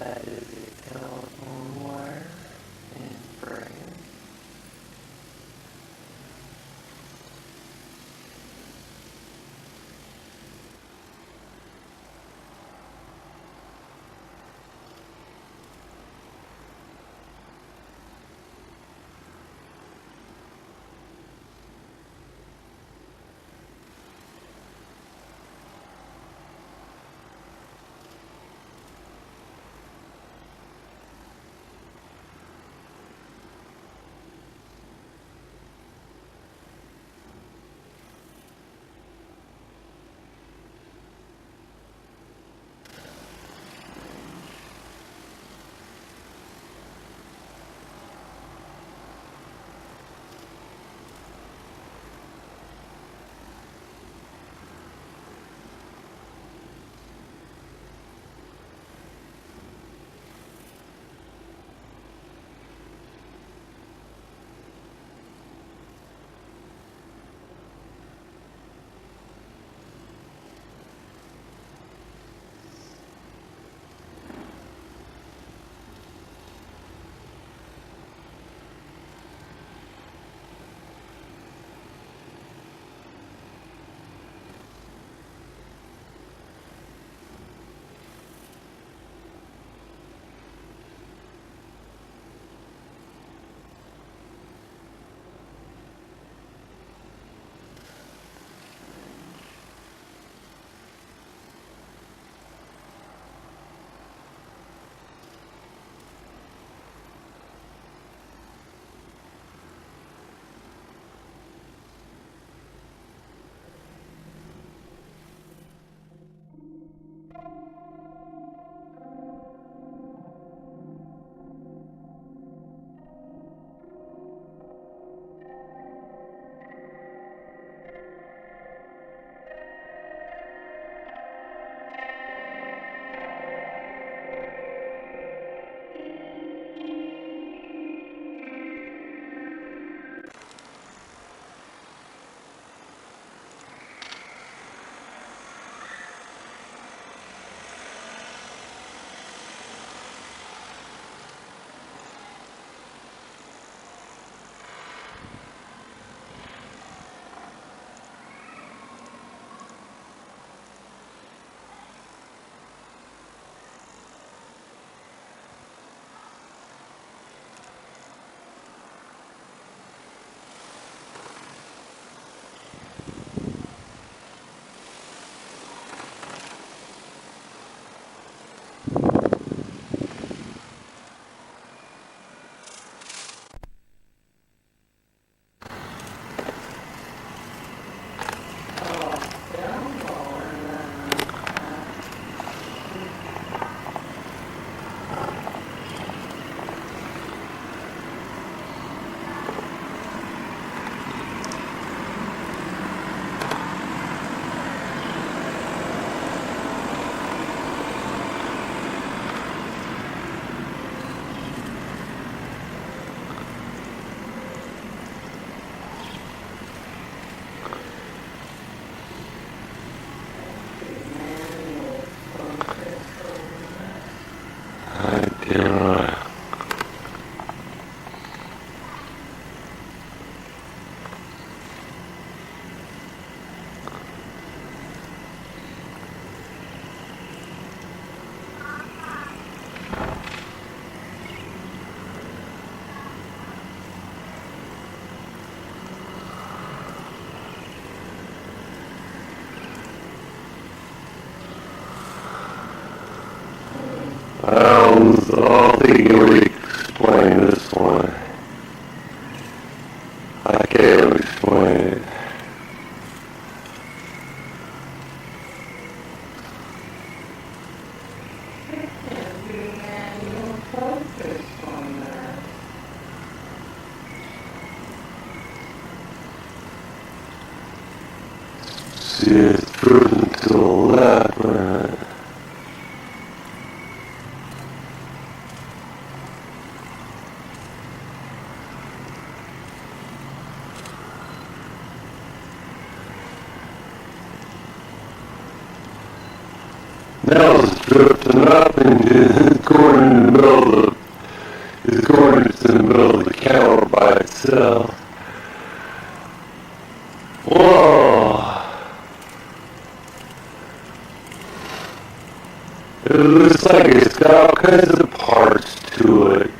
let it become more and brain. I was all thinking we could explain this one. I can't explain it. See, it's proven to the left, man. Now it's drifting up and it's going in the middle of it's going into the middle of the counter by itself. Whoa! It looks like it's got all kinds of parts to it.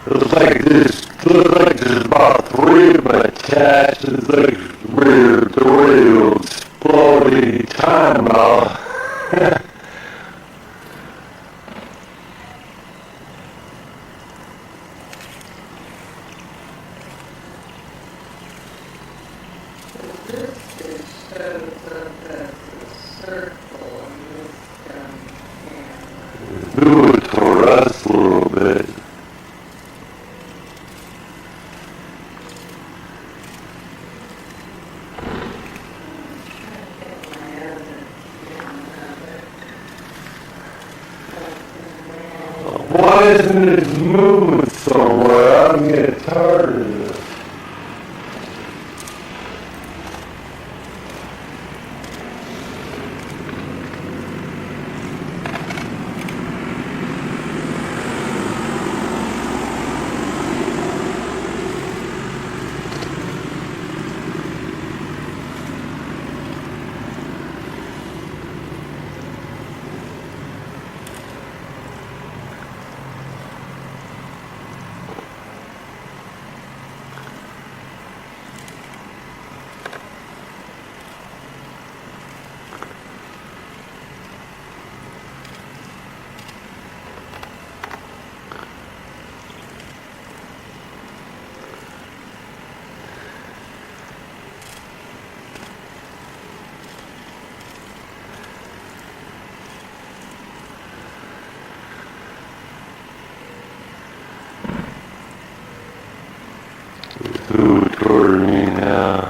It looks like there's about 3 of them attached. It's like the way it'll explode any time now. Move it toward us a little bit. Why isn't it moving somewhere? I'm getting tired of this. Ooh, toward me now.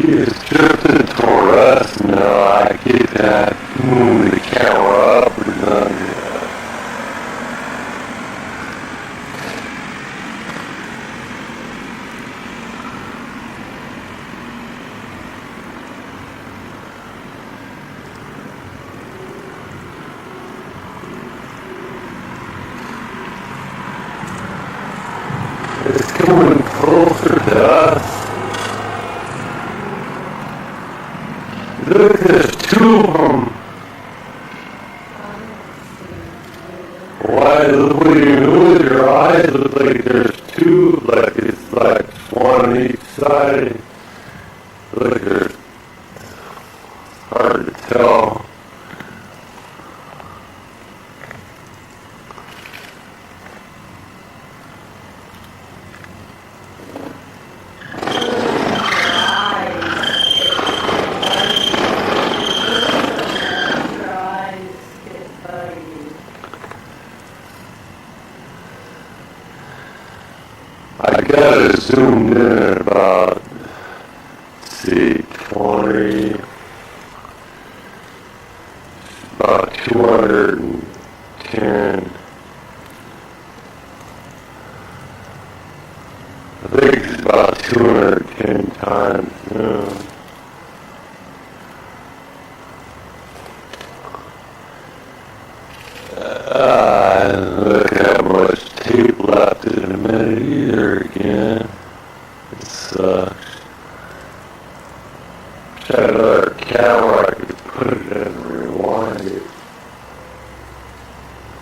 It's drifting toward us now. I get that. Move the camera up or down. It's coming closer to us. Look, there's 2 of them. Why, the way you move your eyes, look like there's 2, like it's like 1 on each side. Look, it's hard to tell. I got it zoomed in at about, let's see, 20, about 210. I think it's about 210 times zoom. Look how much tape left. it either again. It sucks. Had another camera, I could put it in and rewind it.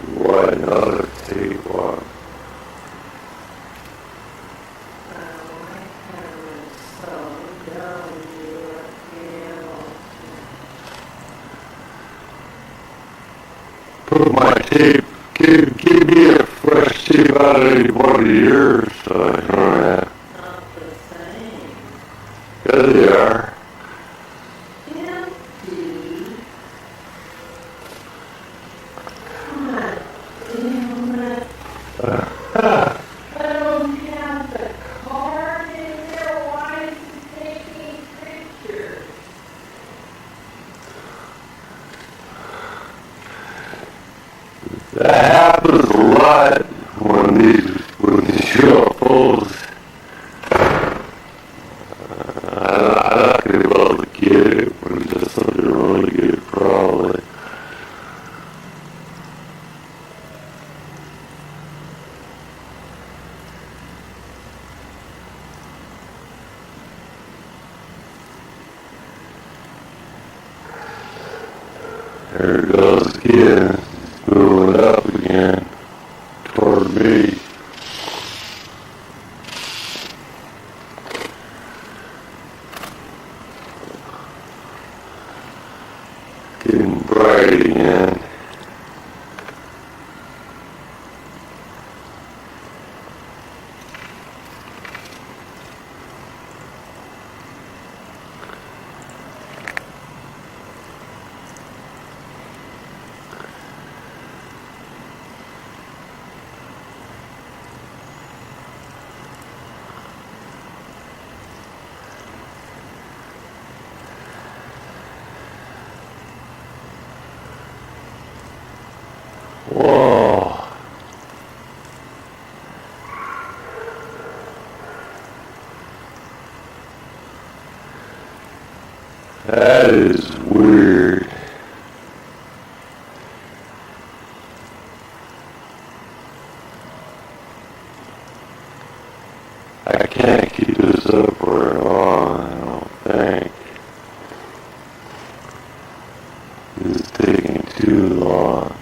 Rewind another tape on. Put my tape, give me a fresh tape out of any one of yours, so I don't have. Not the same. Yeah, they are. Empty. God damn it. I don't have the card in there. Why is it taking pictures? That happens a lot when these UFOs. I'm not gonna be able to get it when it does something really good, probably. There it goes again. Moving up again toward me. Getting bright again. Whoa. That is weird. I can't keep this up for long, I don't think. This is taking too long.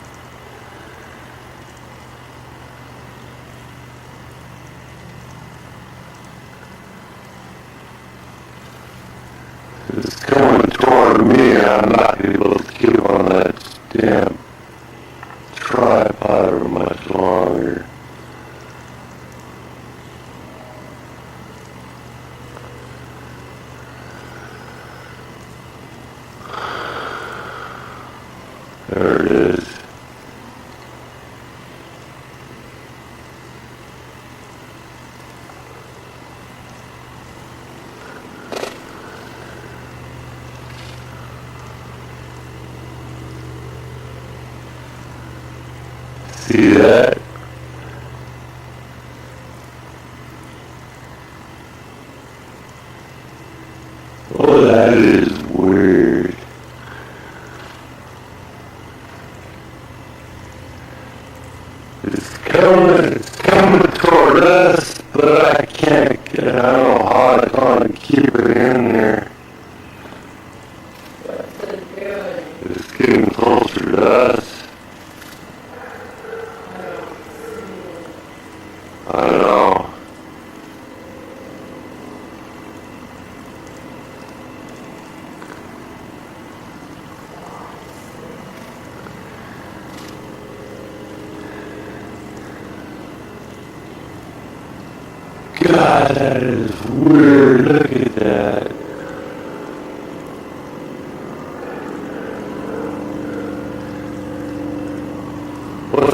It's coming toward me and I'm not able to keep on that damn tripod for much longer. There it is. See that? Oh, that is weird. It's coming toward us, but I can't get, I don't know how to kind of keep it in there. What's it doing? It's getting closer to us. I don't see it. I know. God, that is weird. Look at that. Well,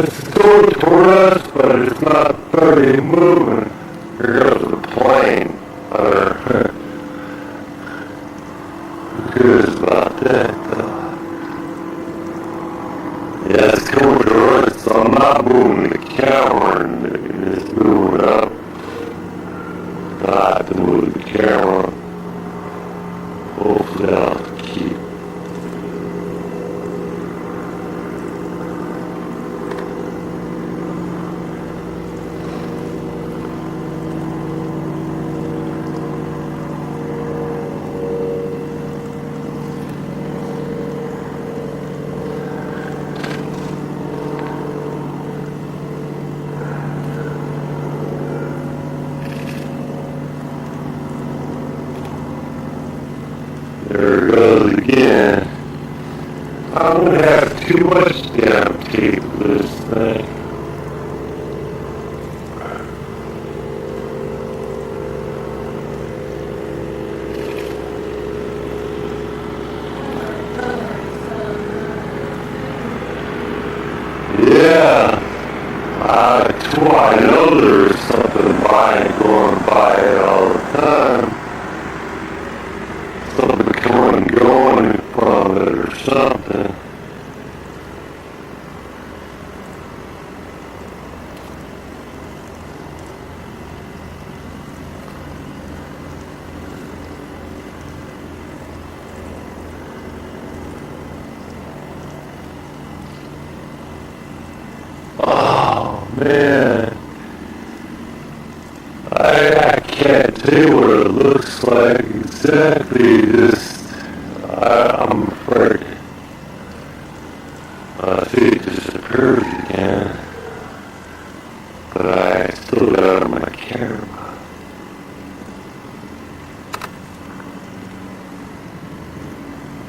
it's going toward us, but it's not barely moving. Here goes the plane. Who cares about that, though? Yeah, it's coming toward us, so I'm not moving the camera, and it's moving up. I have to move the camera. Hopefully I'll keep. There it goes again. I'm gonna have too much damn tape for this thing. Yeah. I know there's something going by it all the time. Something coming and going from it or something. Oh man. I can't tell you what it looks like exactly, I'm afraid. See, it disappears again, but I still got it on my camera.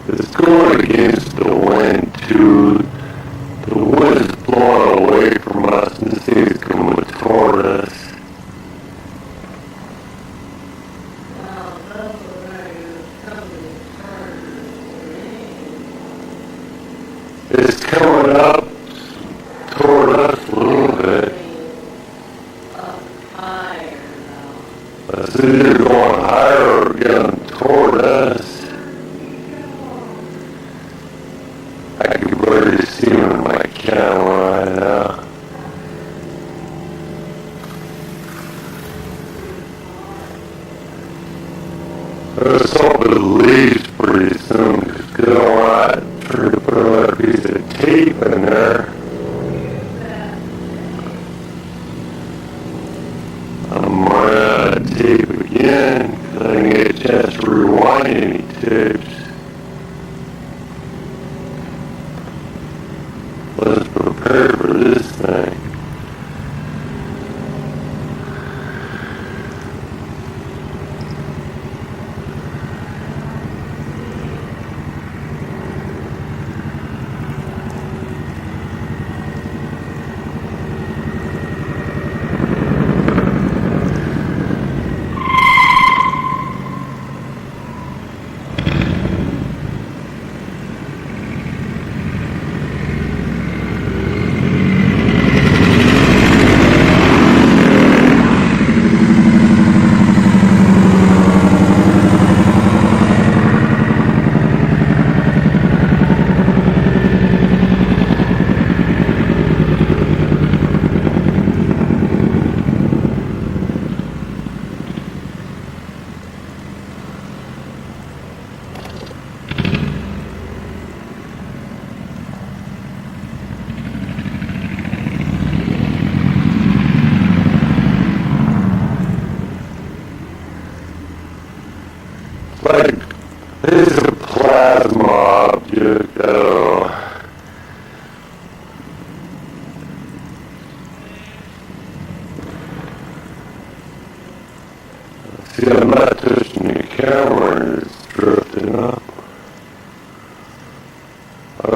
It's going against the wind too. The wind is blowing away from us and this thing is coming toward us. It's coming up toward us a little bit. It's either going higher or getting toward us. I can barely see him in my camera right now. Let's hope it leaves pretty soon because I don't want to put another piece of tape in there. I'm running out of tape again because I didn't get a chance to rewind any tapes. Let's prepare for this thing. Like, it's a plasma object, I don't know. See, I'm not touching the camera and it's drifting up. I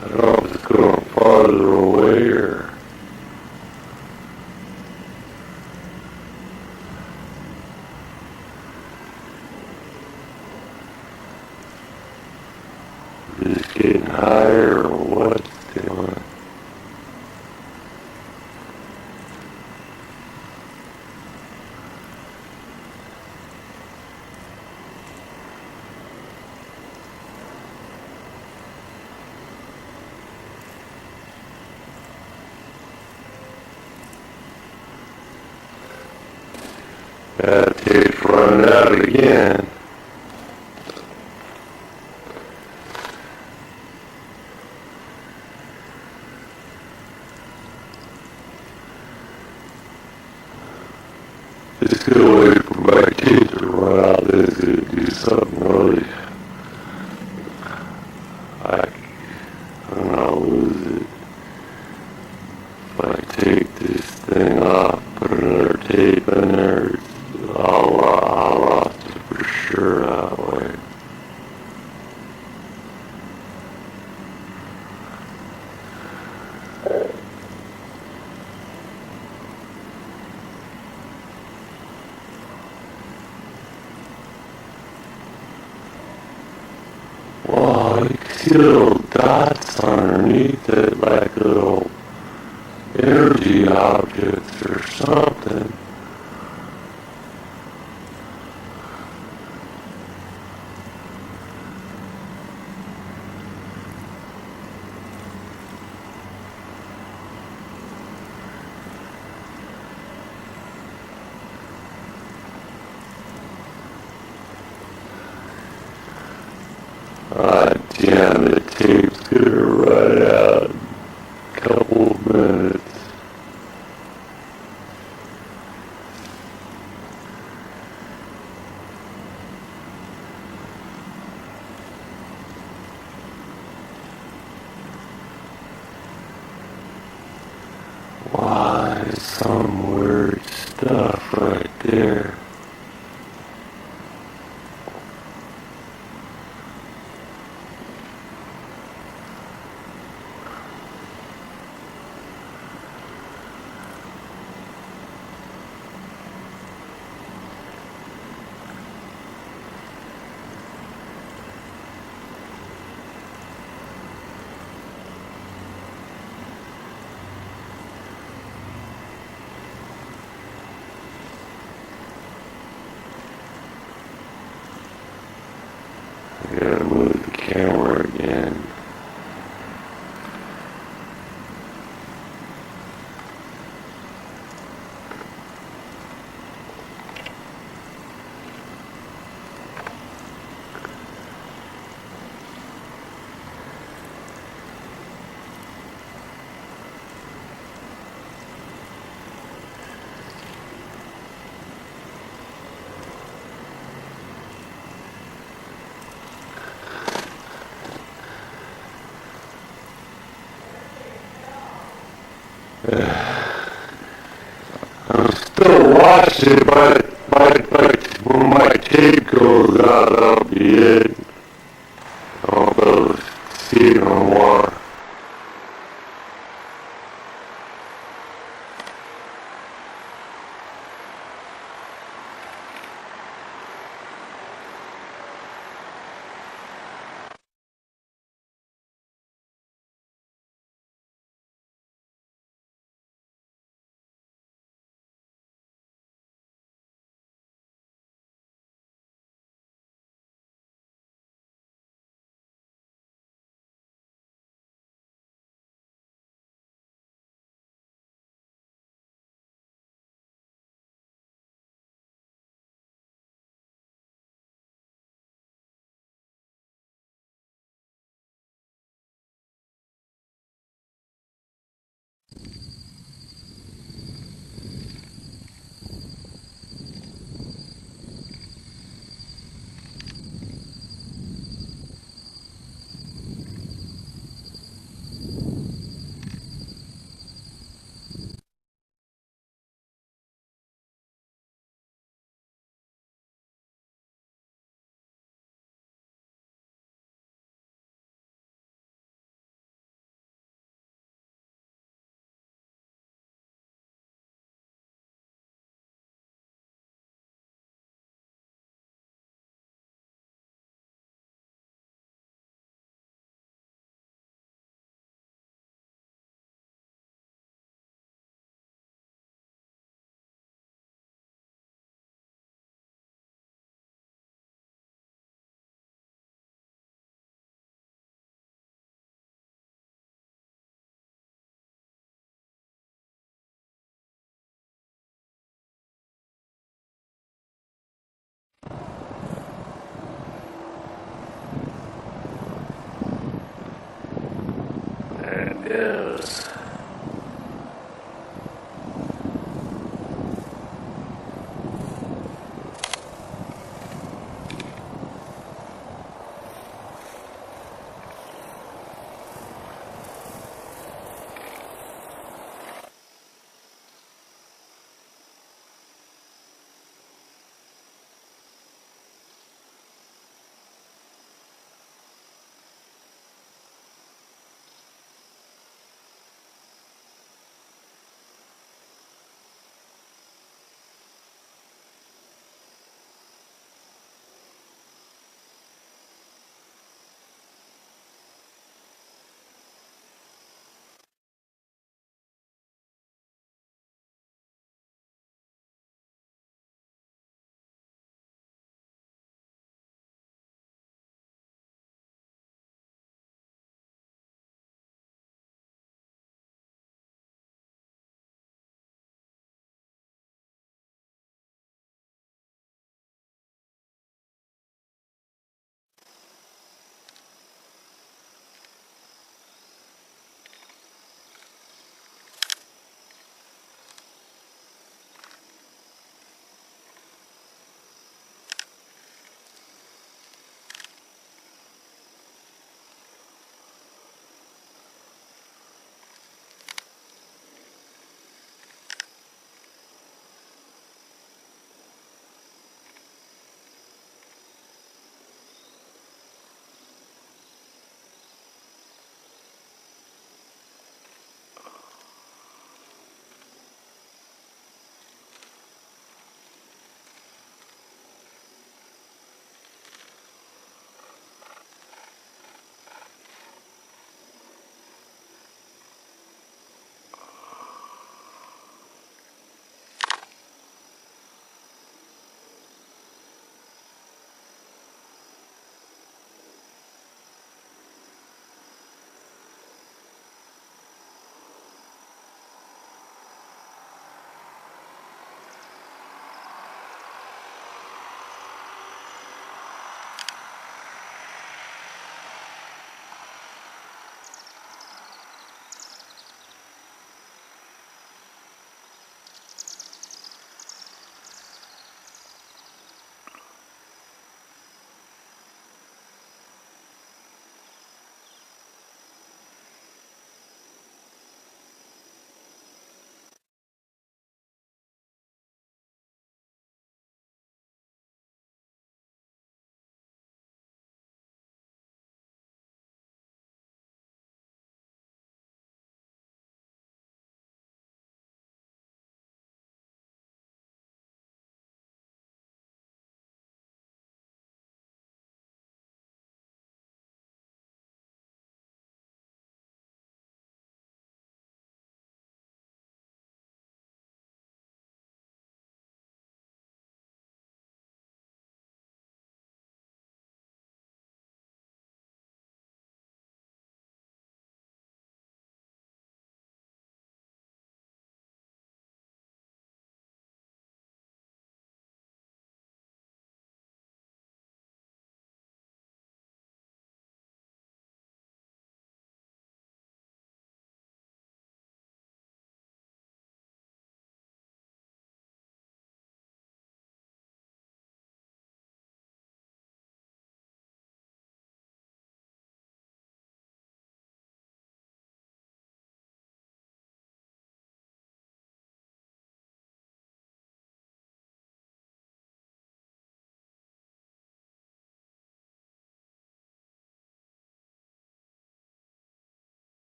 don't know if it's going farther away or... Just getting higher or what's doing it? That tape's running out again. Just gonna wait for my tape to run out. This is gonna do something really. I don't know, lose it. If I take this thing off, put another tape in there, I'll lost it for sure that way. see little dots underneath it, like little energy objects or something. Damn, the tape's gonna run out in a couple of minutes. Wow, there's some weird stuff right there. I gotta move the camera again. I'm still watching, but when my tape goes out, that'll be it. I'll be able to see it no more. There it is.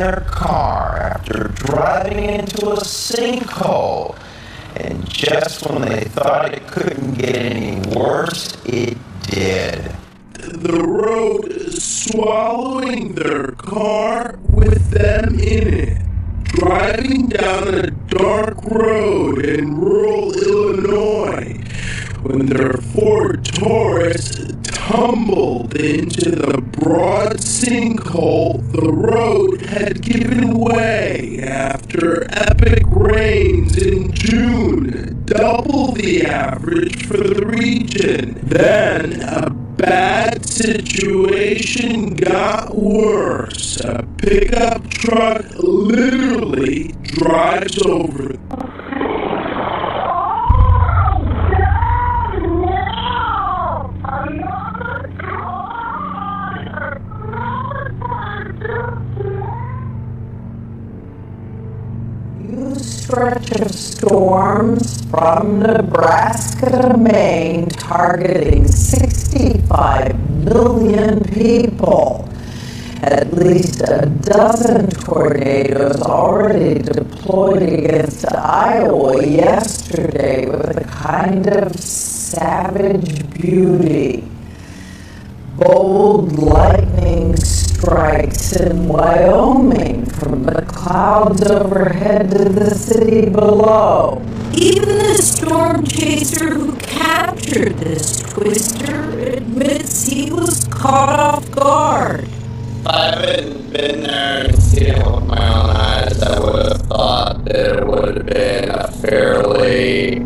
their car after driving into a sinkhole. And just when they thought it couldn't get any worse, it did. The road is swallowing their car with them in it. Driving down a dark road in rural Illinois when their Ford Taurus tumbled into the broad sinkhole. The road had given way after epic rains in June, double the average for the region. Then a bad situation got worse. A pickup truck literally drives over. Stretch of storms from Nebraska to Maine targeting 65 million people. At least a dozen tornadoes already deployed against Iowa yesterday with a kind of savage beauty. Bold lightning strikes in Wyoming from the clouds overhead to the city below. Even the storm chaser who captured this twister admits he was caught off guard. If I hadn't been there and seen it with my own eyes, I would have thought that it would have been a fairly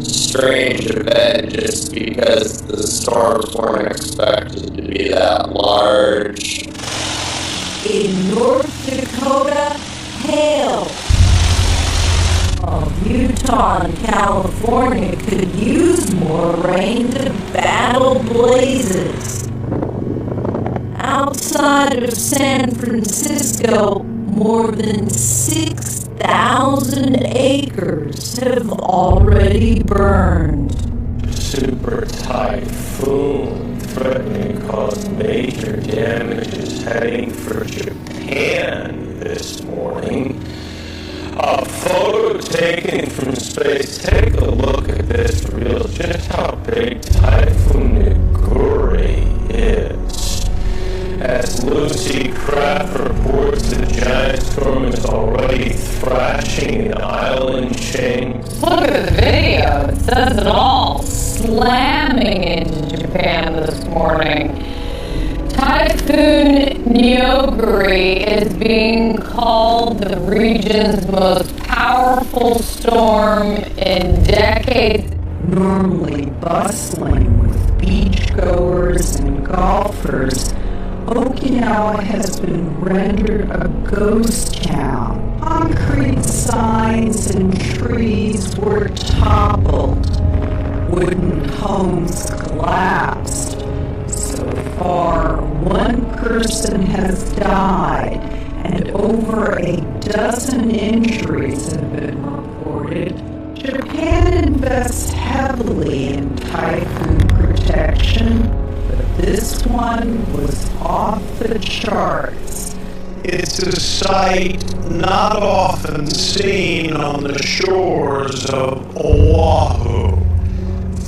strange event just because the storms weren't expected to be that large. In North Dakota, hail. While Utah and California could use more rain to battle blazes. Outside of San Francisco, more than 6,000 acres have already burned. Super typhoon threatening to cause major damages heading for Japan this morning. A photo taken from space. Take a look at this reel, just how big Typhoon Naguri is. As Lucy Craft reports, the giant storm is already thrashing an island chain. Look at the video. It says it all. Slamming into Japan this morning. Typhoon Naguri is being called the region's most powerful storm in decades. Normally bustling with beachgoers and golfers, Okinawa has been rendered a ghost town. Concrete signs and trees were toppled. Wooden homes collapsed. So far, one person has died, and over a dozen injuries have been reported. Japan invests heavily in typhoon protection, but this one was off the charts. It's a sight not often seen on the shores of Oahu.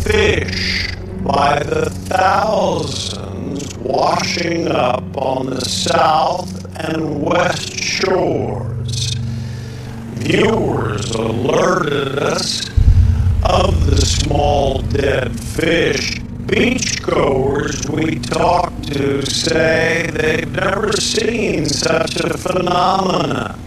Fish by the thousands washing up on the south and west shores. Viewers alerted us of the small dead fish. Beachgoers we talked to say they've never seen such a phenomenon.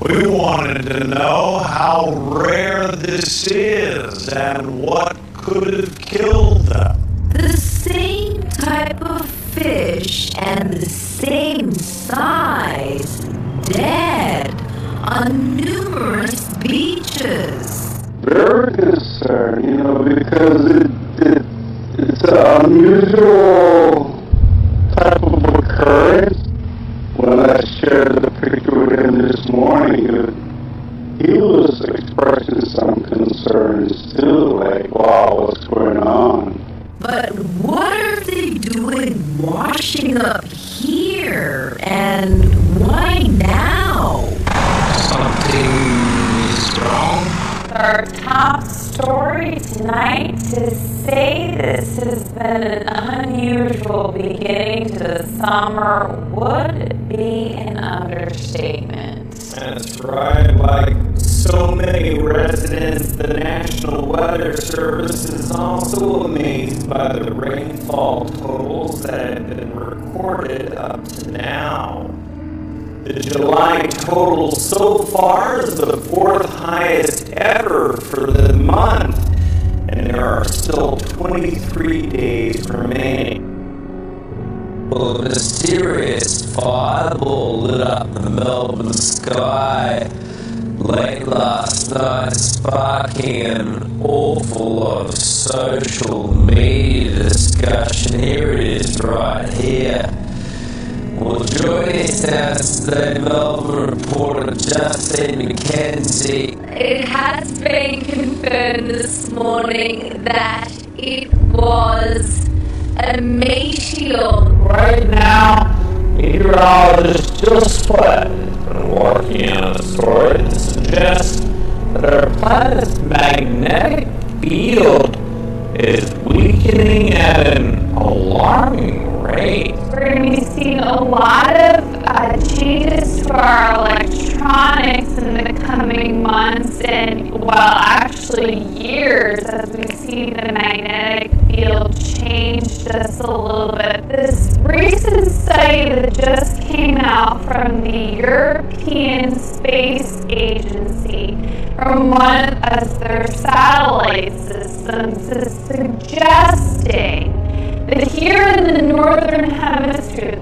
We wanted to know how rare this is and what could have killed them. The same type of fish and the same size, dead on numerous beaches. Very concerned, because it's an unusual type of occurrence. When I shared the picture with him this morning, he was expressing some concerns too, like, wow, what's going on? But what are they doing washing up here? And what right now? Something is wrong? Our top story tonight to say this has been an unusual beginning to the summer would be an understatement. That's right, like so many residents, the National Weather Service is also amazed by the rainfall totals that have been recorded up to now. The July total so far is the fourth highest ever for the month, and there are still 23 days remaining. Well, a mysterious fireball lit up the Melbourne sky late last night, sparking an awful lot of social media discussion. Here it is right here. Well, joining us now today, Melbourne reporter Justine McKenzie. It has been confirmed this morning that it was a meteor. Right now, meteorologists just have been working on a story that suggests that our planet's magnetic field is weakening at an alarming rate. We're going to be seeing a lot of changes to our electronics in the coming months and, well, actually years, as we see the magnetic field change just a little bit. This recent study that just came out from the European Space Agency, from one of their satellite systems, is suggesting that here in the northern hemisphere,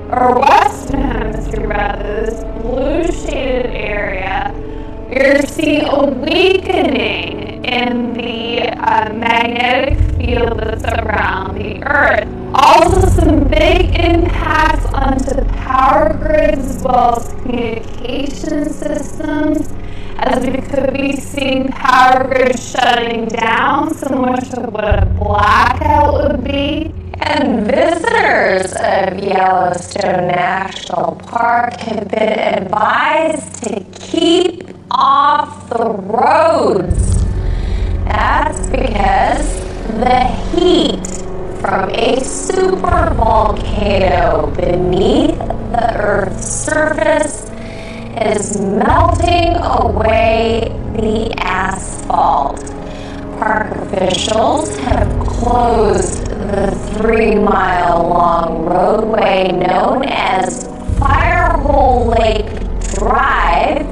or western hemisphere rather, this blue shaded area, we're seeing a weakening in the magnetic field that's around the Earth. Also some big impacts onto the power grids as well as communication systems, as we could be seeing power grids shutting down, similar to what a blackout would be. And visitors of Yellowstone National Park have been advised to keep off the roads. That's because the heat from a super volcano beneath the Earth's surface is melting away the asphalt. Park officials have closed the 3-mile-long roadway known as Firehole Lake Drive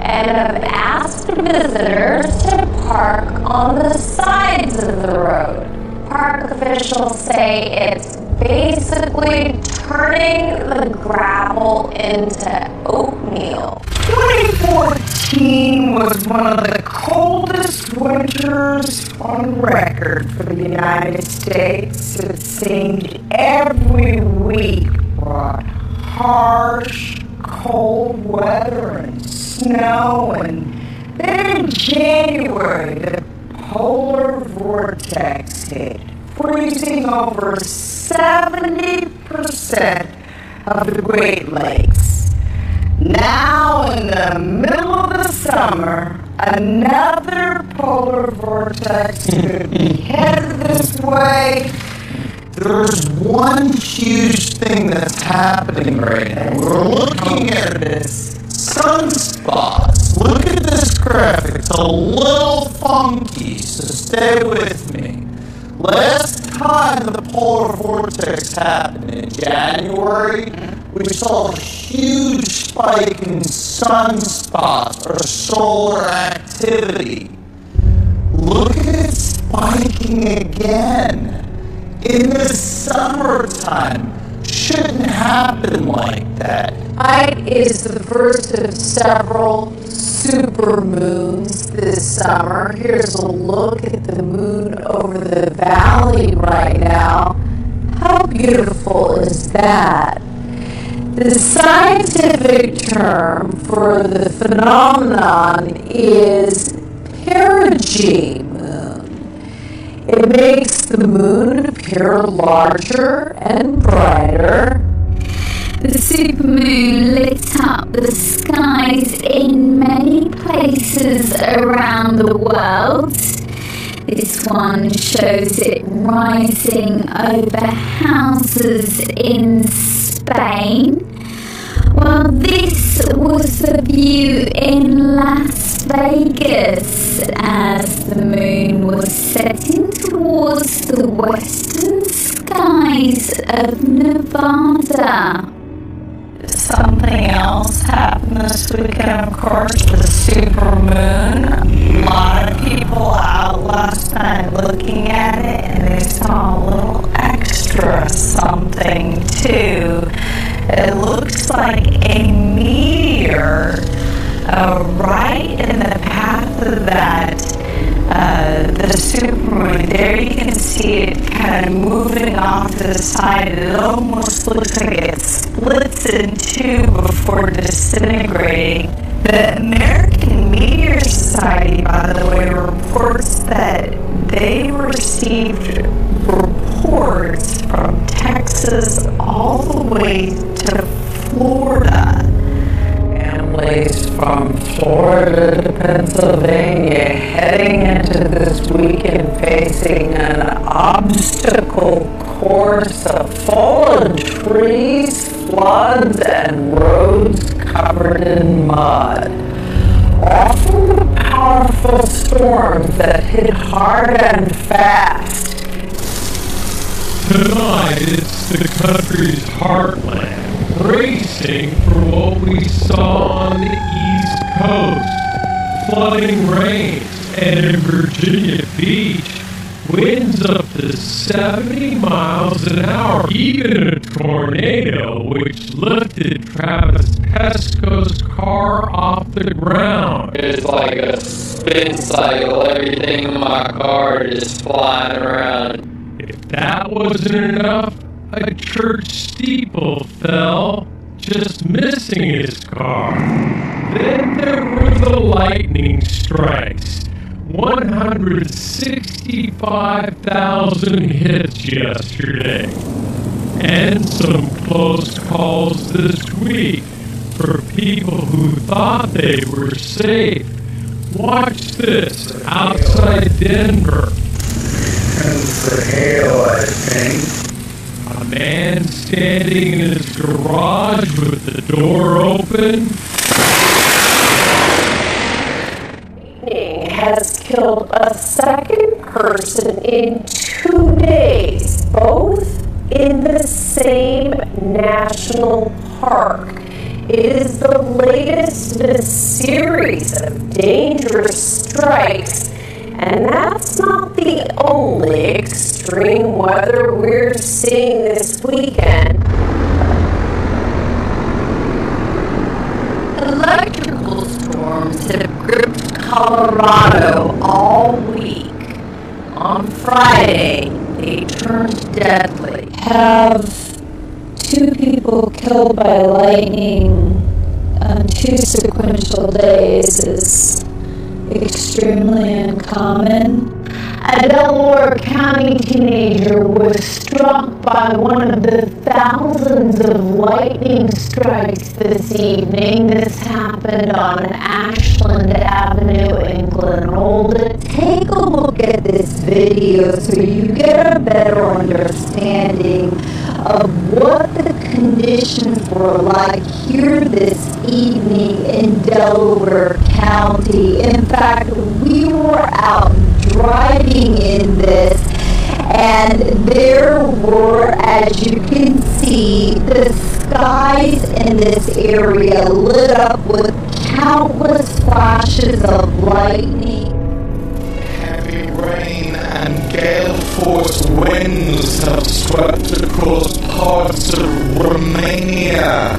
and have asked visitors to park on the sides of the road. Park officials say it's basically turning the gravel into oatmeal. 2014 was one of the coldest winters on record for the United States. It seemed every week brought harsh, cold weather and snow, and then in January the polar vortex hit, freezing over 70% of the Great Lakes. Now, in the middle of the summer, another polar vortex could be headed this way. There's one huge thing that's happening right now. We're looking at this sunspots. Look at this graphic. It's a little funky, so stay with me. Last time the polar vortex happened in January, we saw a huge spike in sunspots or solar activity. Look at it spiking again. In the summertime, shouldn't happen like that. Tonight is the first of several supermoons this summer. Here's a look at the moon over the valley right now. How beautiful is that? The scientific term for the phenomenon is perigee moon. It makes the moon appear larger and brighter The supermoon lit up the skies in many places around the world. This one shows it rising over houses in Spain. Well, this was the view in Las Vegas as the moon was setting towards the western skies of Nevada. Something else happened this weekend, of course, the supermoon. A lot of people out last night looking at it, and they saw a little extra something too. It looks like a meteor right in the path of that, the supermoon. There you can see it kind of moving off to the side. It almost looks like it splits in two before disintegrating. The American Meteor Society, by the way, reports that they received reports from Texas all the way to Florida. Families from Florida to Pennsylvania heading into this weekend facing an obstacle course of fallen trees, floods, and roads covered in mud. All from the powerful storms that hit hard and fast. Tonight, it's the country's heartland, bracing for what we saw on the East Coast. Flooding rains, and in Virginia Beach, winds up to 70 miles an hour, even a tornado which lifted Travis Pesco's car off the ground. It's like a spin cycle, everything in my car just flying around. If that wasn't enough, a church steeple fell, just missing his car. Then there were the lightning strikes. 165,000 hits yesterday. And some close calls this week for people who thought they were safe. Watch this outside Denver. And for hail, I think. A man standing in his garage with the door open. Has killed a second person in 2 days, both in the same national park. It is the latest in a series of dangerous strikes, and that's not the only extreme weather we're seeing this weekend. Electrical storms have gripped Colorado all week. On Friday, they turned deadly. Have 2 people killed by lightning on 2 sequential days is extremely uncommon. A Delaware County teenager was struck by one of the thousands of lightning strikes this evening. This happened on Ashland Avenue in Glenolden. Take a look at this video so you get a better understanding of what the conditions were like here this evening in Delaware County. In fact, we were out driving in this, and there were, as you can see, the skies in this area lit up with countless flashes of lightning. Heavy rain and gale force winds have swept across parts of Romania.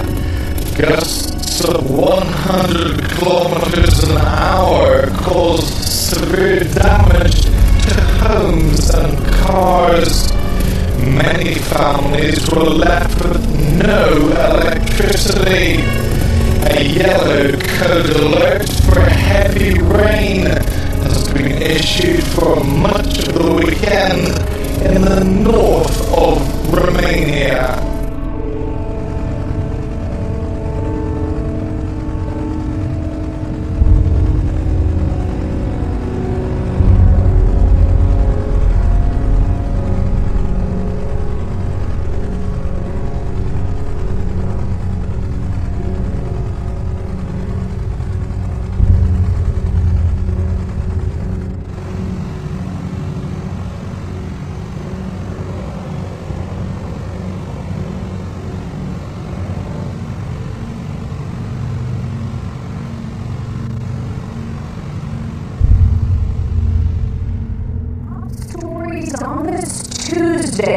Gusts of 100 kilometers an hour caused severe damage to homes and cars. Many families were left with no electricity. A yellow code alert for heavy rain has been issued for much of the weekend in the north of Romania.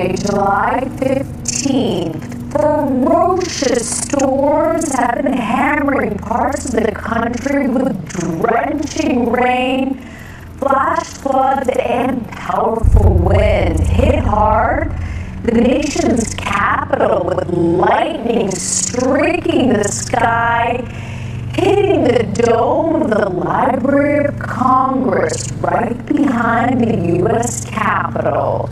Thursday, July 15th, ferocious storms have been hammering parts of the country with drenching rain, flash floods, and powerful wind. Hit hard the nation's capital with lightning streaking the sky, hitting the dome of the Library of Congress right behind the U.S. Capitol.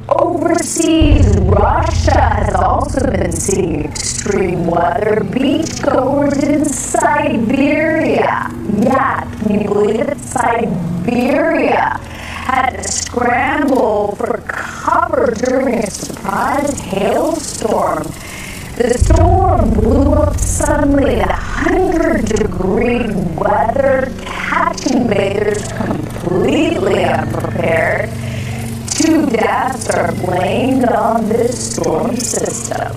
Overseas, Russia has also been seeing extreme weather. Beachgoers in Siberia, yeah, can you believe it? Siberia had to scramble for cover during a surprise hailstorm. The storm blew up suddenly at 100-degree weather, catching bathers completely unprepared. 2 deaths are blamed on this storm system.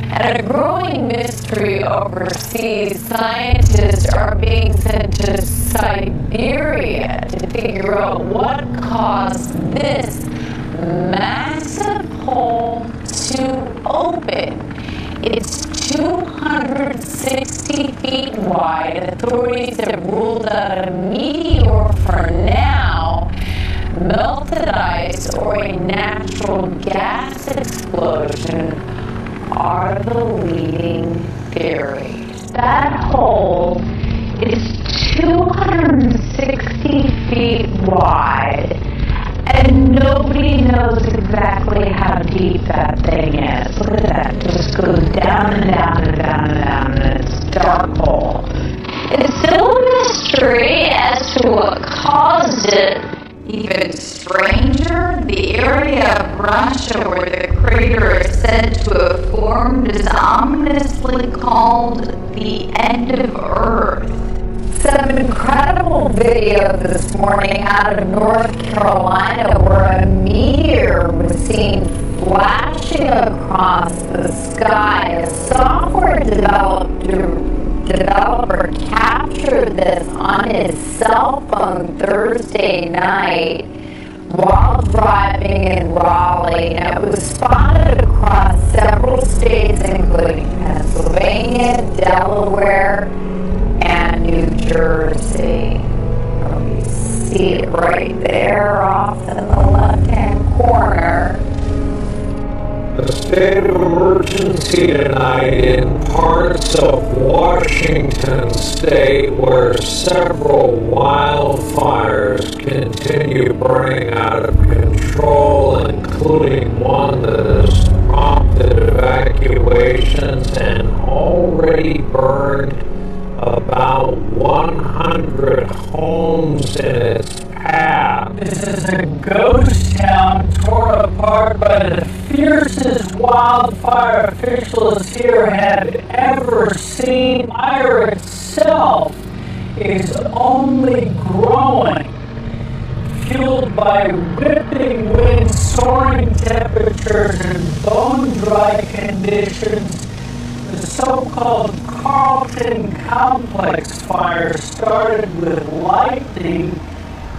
And a growing mystery overseas, scientists are being sent to Siberia to figure out what caused this massive hole to open. It's 260 feet wide. Authorities have ruled out a meteor for now, melted ice, or a natural gas explosion are the leading theories. That hole is 260 feet wide, and nobody knows exactly how deep that thing is. Look at that. It just goes down and down and down and down, and it's a dark hole. It's still a mystery as to what caused it. Even stranger, the area of Russia where the crater is said to have formed is ominously called the end of Earth. Some incredible video this morning out of North Carolina where a meteor was seen flashing across the sky. A software developer captured this on his cell phone Thursday night while driving in Raleigh, and it was spotted across several states including Pennsylvania, Delaware, and New Jersey. You see it right there off in the left-hand corner. A state of emergency tonight in parts of Washington state where several wildfires continue burning out of control, including one that has prompted evacuations and already burned about 100 homes in its path. This is a ghost town torn apart by the fiercest wildfire officials here have ever seen. Fire itself is only growing, fueled by whipping winds, soaring temperatures, and bone-dry conditions. The so-called Carlton Complex fire started with lightning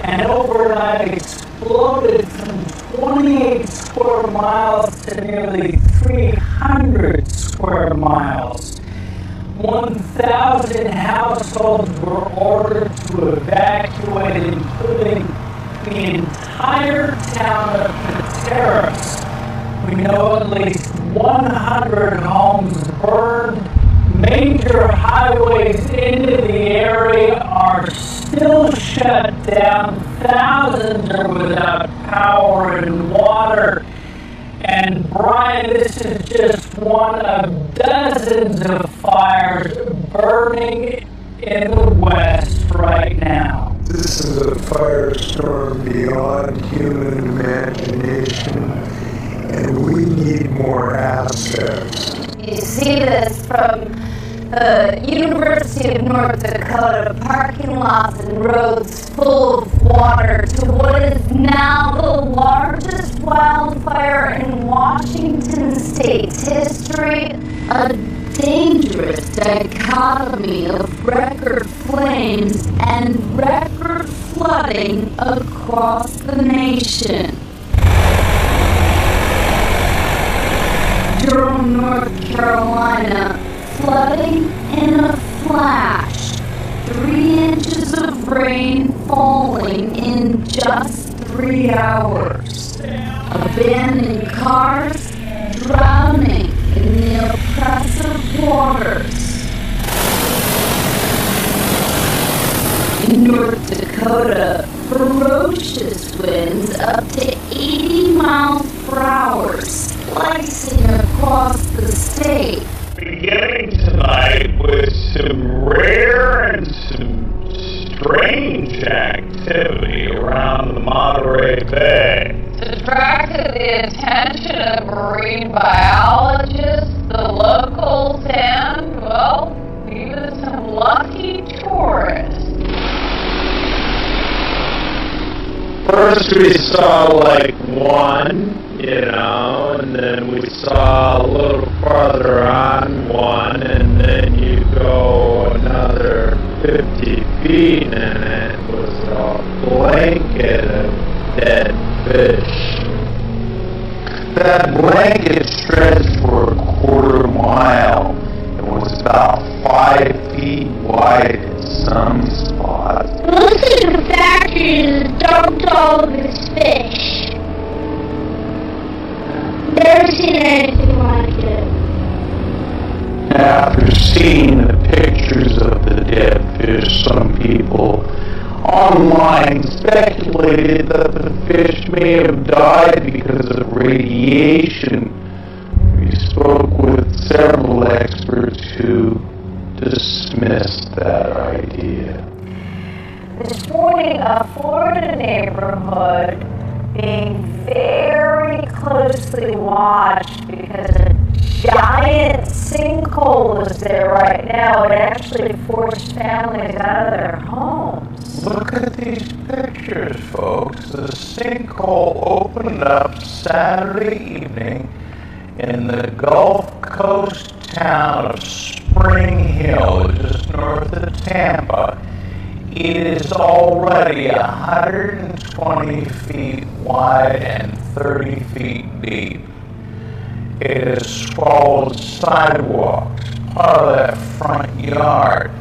and overnight exploded from 28 square miles to nearly 300 square miles. 1,000 households were ordered to evacuate, including the entire town of Pateros. We know at least 100 homes burned. Major highways into the area are still shut down. Thousands are without power and water. And Brian, this is just one of dozens of fires burning in the West right now. This is a firestorm beyond human imagination, and we need more assets. You see this from the University of North Dakota, parking lots and roads full of water, to what is now the largest wildfire in Washington State's history. A dangerous dichotomy of record flames and record flooding across the nation. Federal, North Carolina, flooding in a flash. 3 inches of rain falling in just 3 hours. Abandoned cars drowning in the oppressive waters. In North Dakota, ferocious winds up to 80 miles per hour slicing across the state. Beginning tonight with some rare and some strange activity around the Monterey Bay. It's attracted the attention of marine biologists, the locals, and, well, even some lucky tourists. First we saw like one, and then we saw a little farther on one, and then you go another 50 feet and it was a blanket of dead fish. That blanket stretched for a quarter mile. It was about 5 feet wide in some spots. Most of the factories dumped all of his fish. Never seen anything like it. After seeing the pictures of the dead fish, some people online speculated that the fish may have died because of radiation. We spoke with several experts who dismissed that idea. This morning, a Florida neighborhood being very closely watched because a giant sinkhole was there right now. It actually forced families out of their homes. Look at these pictures, folks. The sinkhole opened up Saturday evening in the Gulf Coast town of Spring Hill, just north of Tampa. It is already 120 feet wide and 30 feet deep. It has swallowed sidewalks, part of that front yard.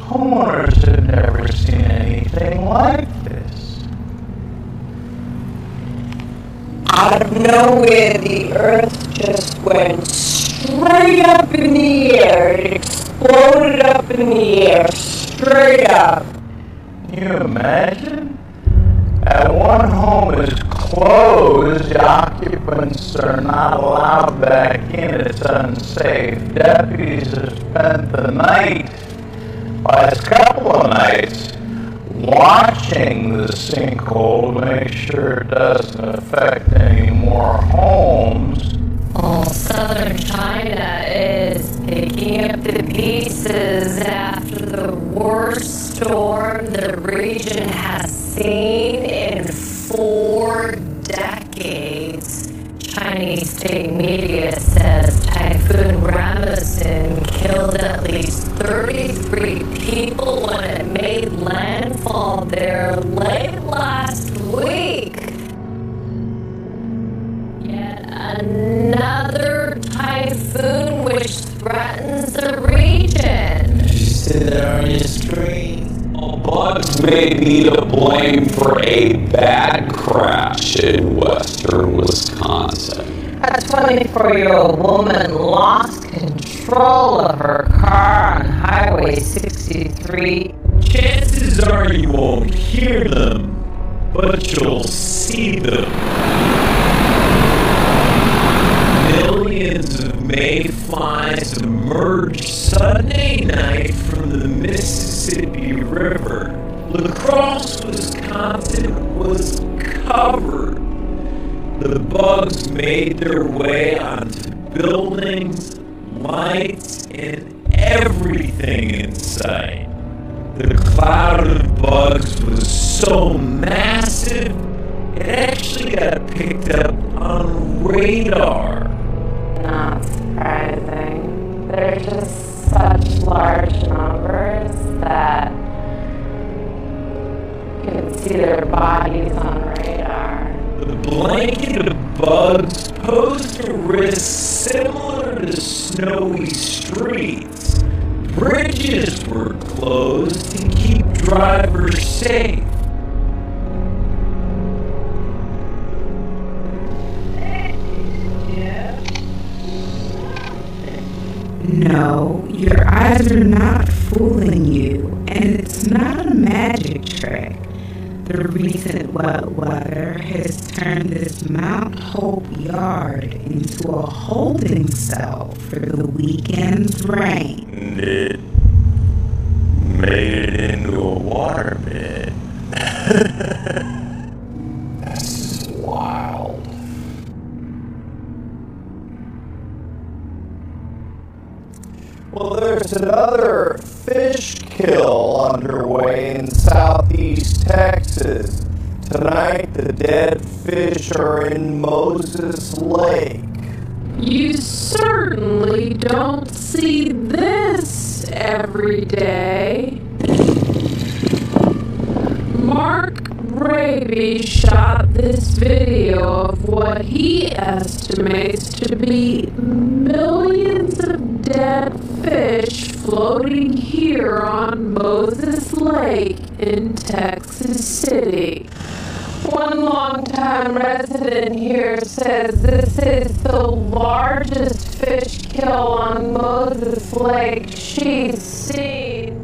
Homeowners have never seen anything like this. Out of nowhere, the earth just went straight up in the air. It exploded up in the air, straight up. Can you imagine? One home is closed, the occupants are not allowed back in, it's unsafe. Deputies have spent the night, last couple of nights, watching the sinkhole to make sure it doesn't affect any more homes. All southern China is picking up the pieces after the worst storm the region has seen in 4 decades. Chinese state media says Typhoon Ramazan killed at least 33 people when it made landfall there late last week. Yet another typhoon which threatens the region. You said there on your screen. Bugs may be to blame for a bad crash in western Wisconsin. A 24-year-old woman lost control of her car on Highway 63. Chances are you won't hear them, but you'll see them. Millions of mayflies emerged Sunday night from the Mississippi River. La Crosse, Wisconsin was covered. The bugs made their way onto buildings, lights, and everything in sight. The cloud of bugs was so massive, it actually got picked up on radar. Not surprising. They're just such large numbers that you can see their bodies on radar. The The blanket of bugs posed a risk similar to snowy streets. Bridges were closed to keep drivers safe. No, your eyes are not fooling you, and it's not a magic trick. The recent wet weather has turned this Mount Hope yard into a holding cell for the weekend's rain. It made it into a waterbed. That's wild. Well, there's another fish kill underway in southeast Texas. Tonight, the dead fish are in Moses Lake. You certainly don't see this every day. Mark Raby shot this video of what he estimates to be millions of dead fish floating here on Moses Lake in Texas City. One longtime resident here says this is the largest fish kill on Moses Lake she's seen.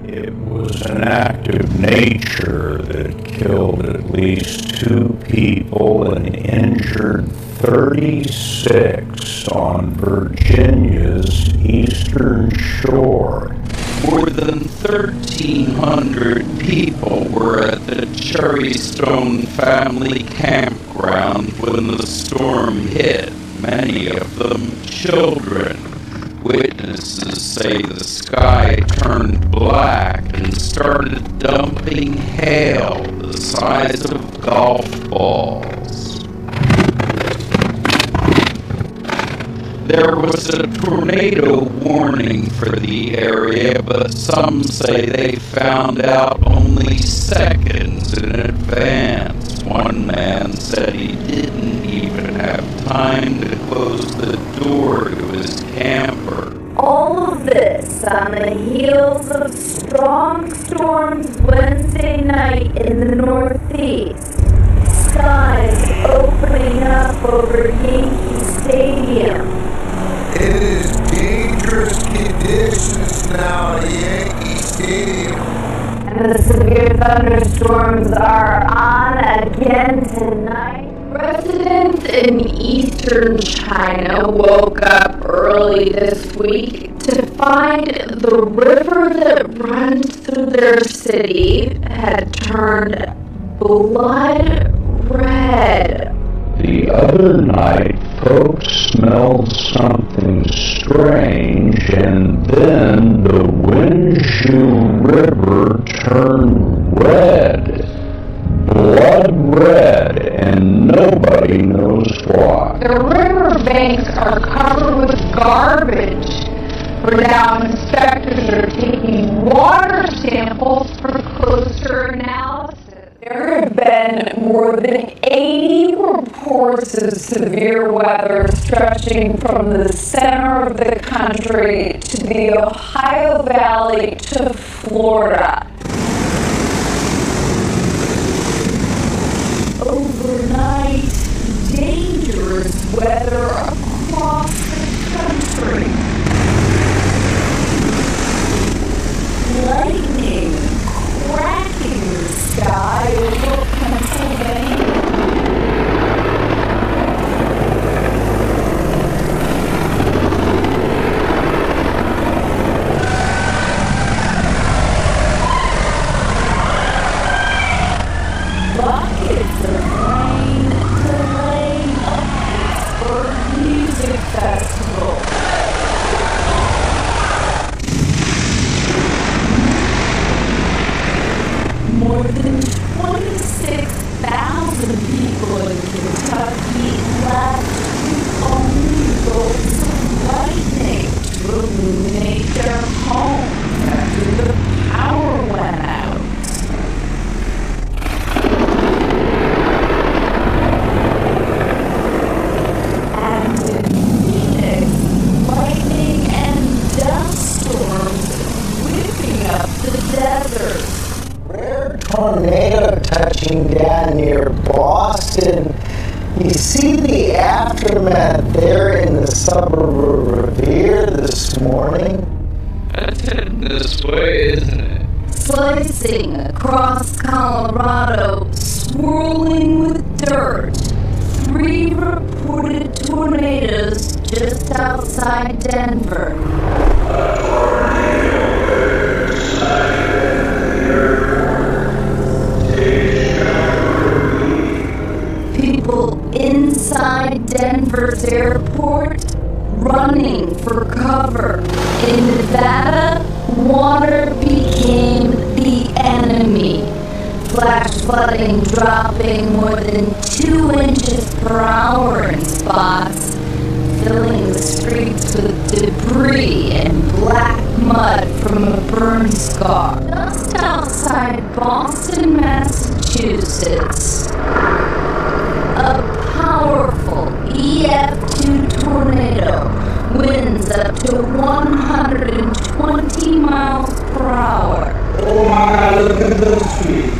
It was an act of nature that killed at least 2 people and injured 36 on Virginia's eastern shore. More than 1,300 people were at the Cherrystone family campground when the storm hit, many of them children. Witnesses say the sky turned black and started dumping hail the size of golf balls. There was a tornado warning for the area, but some say they found out only seconds in advance. One man said he didn't even have time to close the door to his camper. All of this on the heels of strong storms Wednesday night in the Northeast. Skies opening up over Yankee Stadium. It is dangerous conditions now at Yankee Stadium. And the severe thunderstorms are on again tonight. Residents in eastern China woke up early this week to find the river that runs through their city had turned blood red. The other night, folks smelled something strange, and then the Windshu River turned red. Blood red, and nobody knows why. The river banks are covered with garbage. For now, inspectors are taking water samples for closer analysis. There have been more than 80 reports of severe weather stretching from the center of the country to the Ohio Valley to Florida. Overnight, dangerous weather across the country. Lightning cracking the sky over Pennsylvania. Buckets of rain delaying a Pittsburgh news tornado touching down near Boston. You see the aftermath there in the suburb of Revere this morning? That's heading this way, isn't it? Slicing across Colorado, swirling with dirt. 3 reported tornadoes just outside Denver. A tornado inside the airport. People inside Denver's airport running for cover. In Nevada, water became the enemy. Flash flooding dropping more than 2 inches per hour in spots, filling the streets with debris and black mud from a burn scar. Just outside Boston, Massachusetts, a powerful EF2 tornado, winds up to 120 miles per hour. Oh my, look at those trees.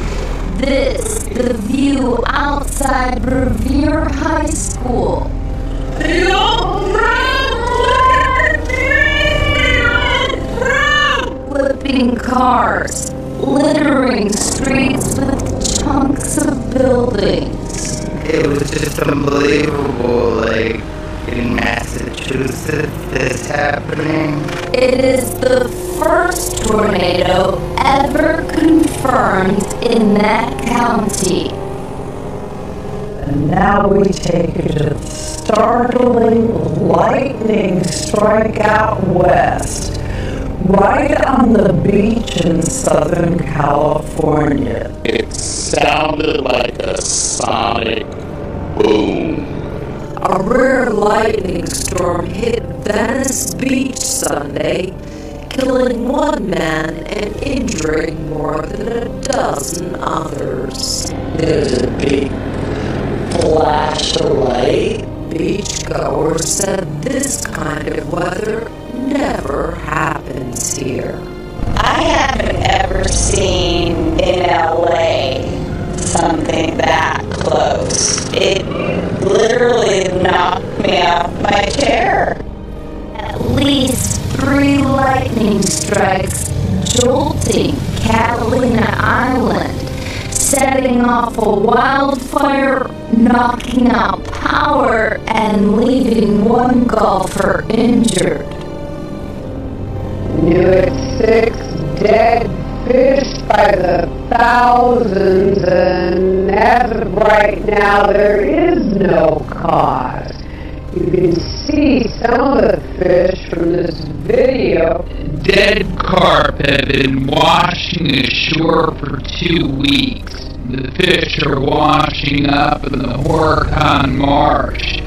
This, the view outside Revere High School. Flipping cars, littering streets with chunks of buildings. It was just unbelievable, like, in Massachusetts, this happening. It is the first tornado ever confirmed in that county. And now we take you to the startling lightning strike out west, right on the beach in Southern California. It sounded like a sonic boom. A rare lightning storm hit Venice Beach Sunday, killing 1 man and injuring more than a dozen others. There's a big flash of light. Beachgoers said this kind of weather never happens here. I haven't ever seen in LA something that close. It literally knocked me off my chair. At least 3 lightning strikes jolting Catalina Island, setting off a wildfire, knocking out power, and leaving 1 golfer injured. Newark 6 dead fish by the thousands, and as of right now, there is no cause. You can see some of the fish from this video. Dead carp have been washing ashore for 2 weeks. The fish are washing up in the Horicon Marsh,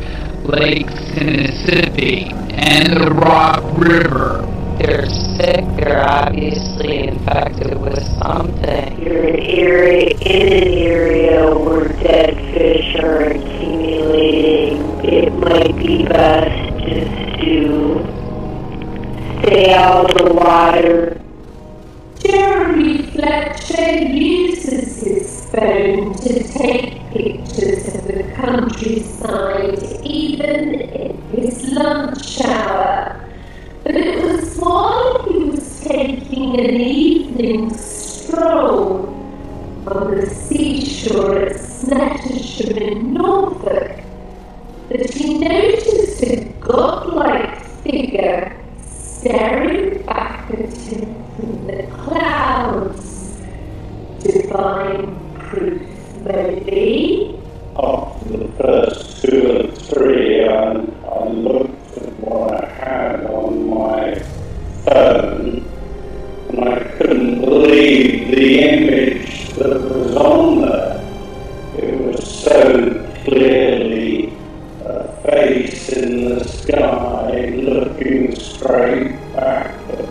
Lake Mississippi, and the Rock River. They're sick, they're obviously infected with something. You're in an area where dead fish are accumulating. It might be best just to stay out of the water. Jeremy Fletcher uses his phone to take pictures of the countryside, even in his lunch hour. But it was while he was taking an evening stroll on the seashore at Snettisham in Norfolk that he noticed a godlike figure staring back at him from the clouds. Divine proof, maybe? After the first 2 and 3, I looked at what I had on my phone, and I couldn't believe the image that was on there. It was so clearly a face in the sky looking straight back at